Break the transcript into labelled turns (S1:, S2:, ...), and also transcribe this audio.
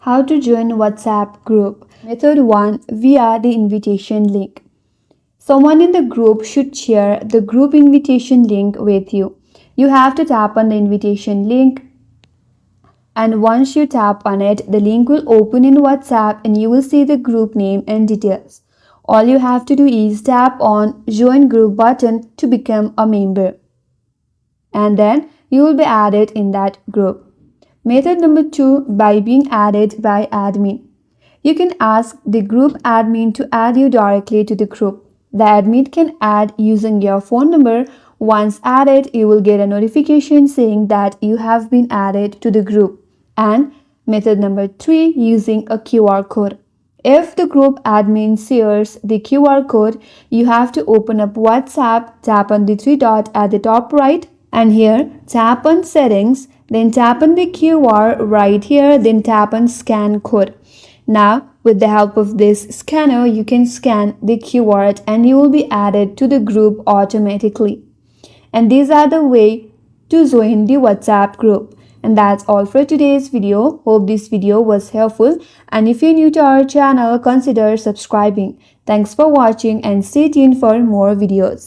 S1: How to join WhatsApp group. Method 1. Via the invitation link. Someone in the group should share the group invitation link with you. You have to tap on the invitation link, and once you tap on it, the link will open in WhatsApp and you will see the group name and details. All you have to do is tap on Join Group button to become a member, and then you will be added in that group. Method number 2, by being added by admin. You can ask the group admin to add you directly to the group. The admin can add using your phone number. Once added, you will get a notification saying that you have been added to the group. And method number 3, using a QR code. If the group admin shares the QR code, you have to open up WhatsApp, tap on the three dot at the top right, and here tap on settings, then tap on the QR right here, then tap on scan code. Now, with the help of this scanner, you can scan the QR and you will be added to the group automatically. And these are the way to join the WhatsApp group. And that's all for today's video. Hope this video was helpful. And if you're new to our channel, consider subscribing. Thanks for watching and stay tuned for more videos.